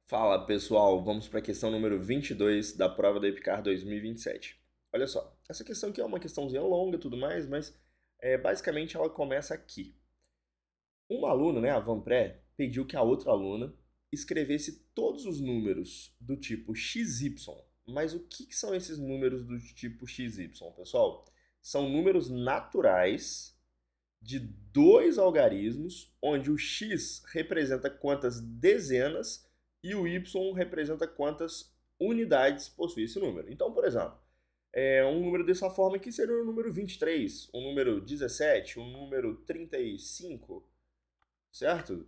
Fala pessoal, vamos para a questão número 22 da prova da EPICAR 2027. Olha só, essa questão aqui é uma questãozinha longa e tudo mais, mas basicamente ela começa aqui. Uma aluna, né, a Vanpré, pediu que a outra aluna escrevesse todos os números do tipo XY. Mas o que são esses números do tipo XY, pessoal? São números naturais de dois algarismos, onde o x representa quantas dezenas e o y representa quantas unidades possui esse número. Então, por exemplo, um número dessa forma aqui seria o número 23, o número 17, o número 35, certo?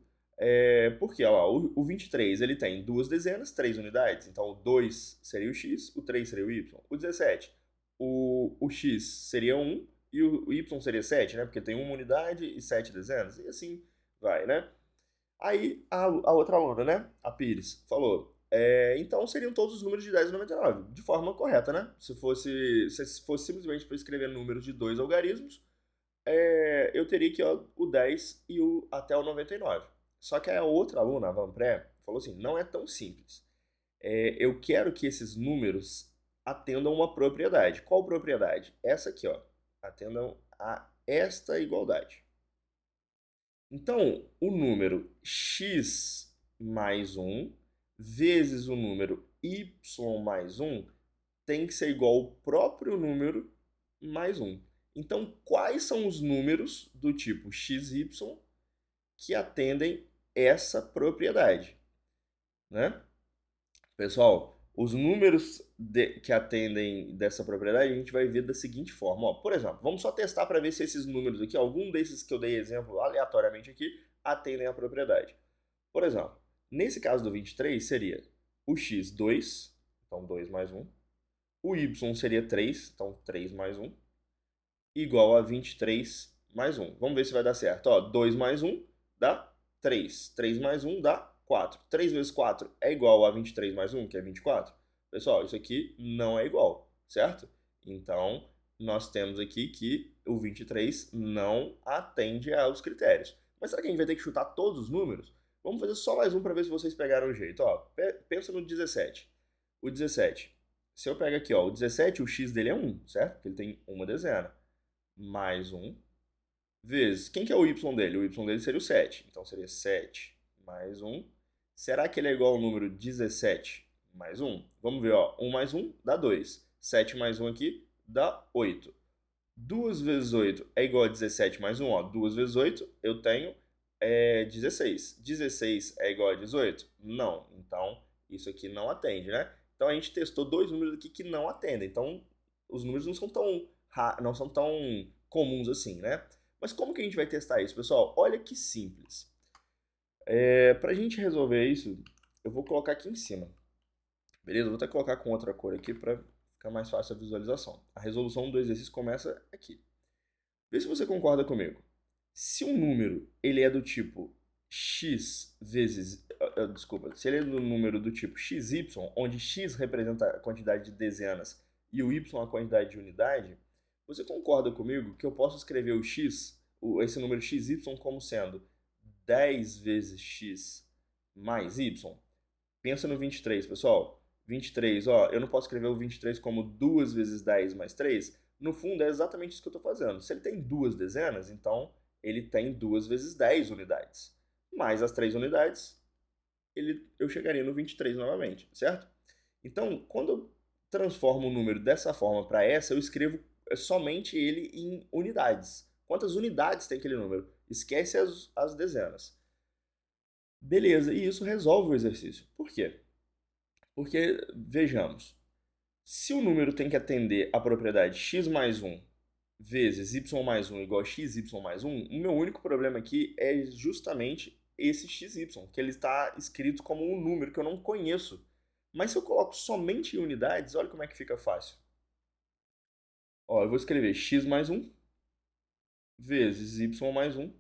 Porque ó, o 23 ele tem duas dezenas, três unidades, então o 2 seria o x, o 3 seria o y. O 17, o x seria 1 e o y seria 7, né? Porque tem uma unidade e 7 dezenas, e assim vai, né? Aí a outra aluna, né? A Pires, falou: então seriam todos os números de 10 a 99, de forma correta, né? Se fosse simplesmente para escrever números de dois algarismos, eu teria que ó, o 10 e o até o 99. Só que a outra aluna, a Vanpré, falou assim: não é tão simples. Eu quero que esses números atendam uma propriedade. Qual propriedade? Essa aqui, ó. Atendam a esta igualdade. Então, o número x mais 1 vezes o número y mais 1 tem que ser igual ao próprio número mais 1. Então, quais são os números do tipo xy que atendem essa propriedade, né? Pessoal, os números que atendem dessa propriedade a gente vai ver da seguinte forma. Ó, por exemplo, vamos só testar para ver se esses números aqui, algum desses que eu dei exemplo aleatoriamente aqui, atendem a propriedade. Por exemplo, nesse caso do 23 seria o x 2, então 2 mais 1. O y seria 3, então 3 mais 1, igual a 23 mais 1. Vamos ver se vai dar certo. Ó, 2 mais 1 dá 3. 3 mais 1 dá 4. 3 vezes 4 é igual a 23 mais 1, que é 24. Pessoal, isso aqui não é igual, certo? Então, nós temos aqui que o 23 não atende aos critérios. Mas será que a gente vai ter que chutar todos os números? Vamos fazer só mais um para ver se vocês pegaram o jeito. Ó, pensa no 17. O 17. Se eu pego aqui, ó, o 17, o x dele é 1, certo? Porque ele tem uma dezena mais 1, vezes... Quem que é o y dele? O y dele seria o 7. Então seria 7 mais 1. Será que ele é igual ao número 17 mais 1? Vamos ver, ó. 1 mais 1 dá 2. 7 mais 1 aqui dá 8. 2 vezes 8 é igual a 17 mais 1. Ó. 2 vezes 8 eu tenho 16. 16 é igual a 18? Não. Então, isso aqui não atende, né? Então, a gente testou dois números aqui que não atendem. Então, os números não são tão comuns assim, né? Mas como que a gente vai testar isso, pessoal? Olha que simples. Para a gente resolver isso, eu vou colocar aqui em cima. Beleza? Eu vou até colocar com outra cor aqui para ficar mais fácil a visualização. A resolução do exercício começa aqui. Vê se você concorda comigo. Se um número ele é do tipo x vezes... desculpa. Se ele é do número do tipo xy, onde x representa a quantidade de dezenas e o y a quantidade de unidade, você concorda comigo que eu posso escrever o x, esse número xy, como sendo 10 vezes x mais y? Pensa no 23, pessoal. 23, ó, eu não posso escrever o 23 como 2 vezes 10 mais 3. No fundo, é exatamente isso que eu estou fazendo. Se ele tem duas dezenas, então ele tem 2 vezes 10 unidades. Mais as 3 unidades, eu chegaria no 23 novamente, certo? Então, quando eu transformo o número dessa forma para essa, eu escrevo somente ele em unidades. Quantas unidades tem aquele número? Esquece as dezenas. Beleza, e isso resolve o exercício. Por quê? Porque, vejamos, se o número tem que atender a propriedade x mais 1 vezes y mais 1 igual a xy mais 1, o meu único problema aqui é justamente esse xy, que ele está escrito como um número que eu não conheço. Mas se eu coloco somente em unidades, olha como é que fica fácil. Ó, eu vou escrever x mais 1 vezes y mais 1.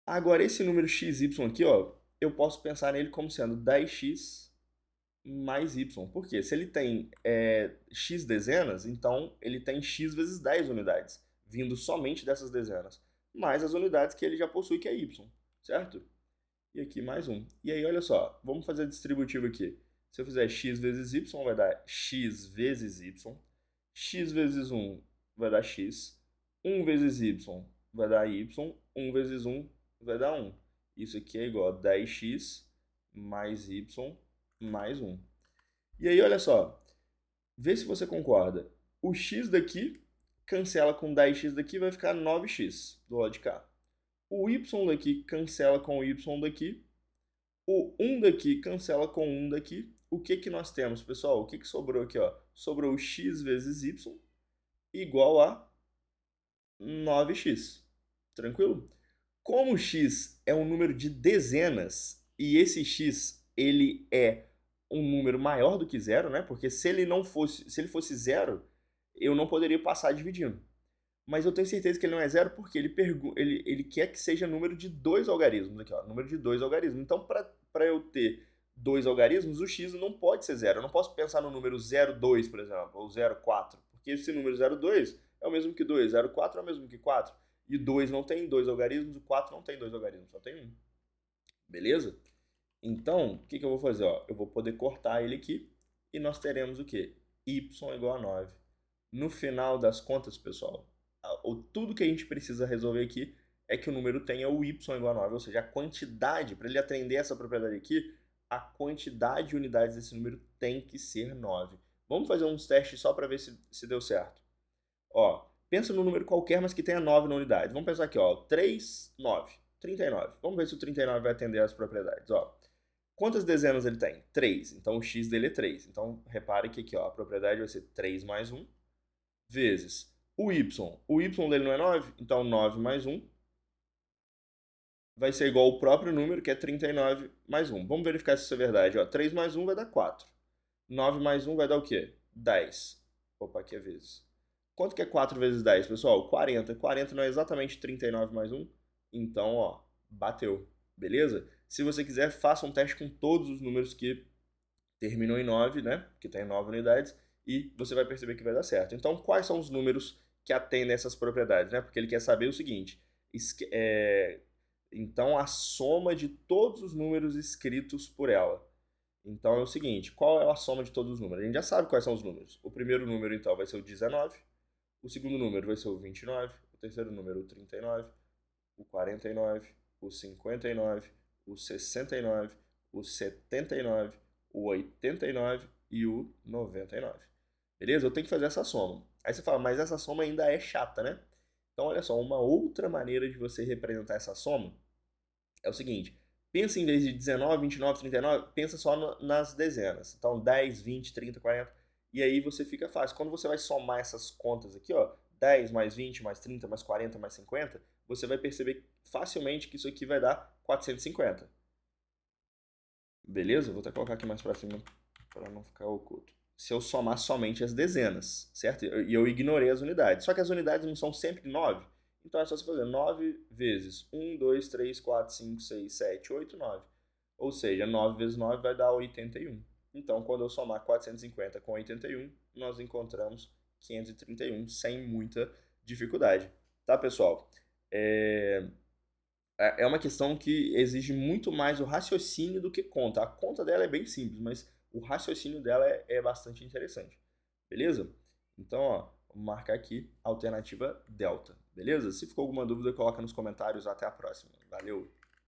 Agora, esse número xy aqui, ó, eu posso pensar nele como sendo 10x mais y. Por quê? Se ele tem x dezenas, então ele tem x vezes 10 unidades, vindo somente dessas dezenas, mais as unidades que ele já possui, que é y, certo? e aqui mais 1. E aí, olha só, vamos fazer distributivo aqui. Se eu fizer x vezes y, vai dar x vezes y. X vezes 1 vai dar x. 1 vezes y vai dar y. 1 vezes 1 vai dar 1. Isso aqui é igual a 10x mais y mais 1. E aí, olha só, vê se você concorda. O x daqui cancela com 10x daqui, vai ficar 9x do lado de cá. O y daqui cancela com o y daqui. O 1 daqui cancela com o 1 daqui. O que que nós temos, pessoal? O que que sobrou aqui, ó? Sobrou x vezes y igual a 9x. Tranquilo? Como x é um número de dezenas e esse x ele é um número maior do que zero, né? Porque se ele fosse zero, eu não poderia passar dividindo. Mas eu tenho certeza que ele não é zero porque ele quer que seja número de dois algarismos aqui, ó, número de dois algarismos. Então, para eu ter dois algarismos, o x não pode ser zero. Eu não posso pensar no número 0,2, por exemplo, ou 0,4, porque esse número 0,2 é o mesmo que 2, 0,4 é o mesmo que 4. E 2 não tem dois algarismos, o 4 não tem dois algarismos, só tem um. Beleza? Então, o que eu vou fazer? Ó? Eu vou poder cortar ele aqui e nós teremos o quê? Y igual a 9. No final das contas, pessoal, tudo que a gente precisa resolver aqui é que o número tenha o y igual a 9, ou seja, a quantidade, para ele atender essa propriedade aqui, a quantidade de unidades desse número tem que ser 9. Vamos fazer uns testes só para ver se deu certo. Ó, pensa num número qualquer, mas que tenha 9 na unidade. Vamos pensar aqui, ó, 3, 9, 39. Vamos ver se o 39 vai atender as propriedades. Ó, quantas dezenas ele tem? 3. Então o x dele é 3. Então repare que aqui, ó, a propriedade vai ser 3 mais 1 vezes o y. O y dele não é 9, então 9 mais 1 vai ser igual ao próprio número, que é 39 mais 1. Vamos verificar se isso é verdade. Ó, 3 mais 1 vai dar 4. 9 mais 1 vai dar o quê? 10. Opa, aqui é vezes. Quanto que é 4 vezes 10, pessoal? 40. 40 não é exatamente 39 mais 1? Então, ó, bateu. Beleza? Se você quiser, faça um teste com todos os números que terminam em 9, né? Que tem 9 unidades, e você vai perceber que vai dar certo. Então, quais são os números que atendem essas propriedades, né? Porque ele quer saber o seguinte, então a soma de todos os números escritos por ela. Então é o seguinte, qual é a soma de todos os números? A gente já sabe quais são os números. O primeiro número, então, vai ser o 19, o segundo número vai ser o 29, o terceiro número o 39, o 49, o 59, o 69, o 79, o 89 e o 99. Beleza? Eu tenho que fazer essa soma. Aí você fala, mas essa soma ainda é chata, né? Então, olha só, uma outra maneira de você representar essa soma é o seguinte. Pensa em vez de 19, 29, 39, pensa só nas dezenas. Então, 10, 20, 30, 40. E aí você fica fácil. Quando você vai somar essas contas aqui, ó, 10 mais 20 mais 30 mais 40 mais 50, você vai perceber facilmente que isso aqui vai dar 450. Beleza? Vou até colocar aqui mais para cima para não ficar oculto. Se eu somar somente as dezenas, certo? E eu ignorei as unidades. Só que as unidades não são sempre 9. Então é só você fazer 9 vezes 1, 2, 3, 4, 5, 6, 7, 8, 9. Ou seja, 9 vezes 9 vai dar 81. Então, quando eu somar 450 com 81, nós encontramos 531 sem muita dificuldade. Tá, pessoal? É uma questão que exige muito mais o raciocínio do que conta. A conta dela é bem simples, mas o raciocínio dela é bastante interessante. Beleza? Então, ó, vamos marcar aqui a alternativa delta. Beleza? Se ficou alguma dúvida, coloca nos comentários. Até a próxima. Valeu!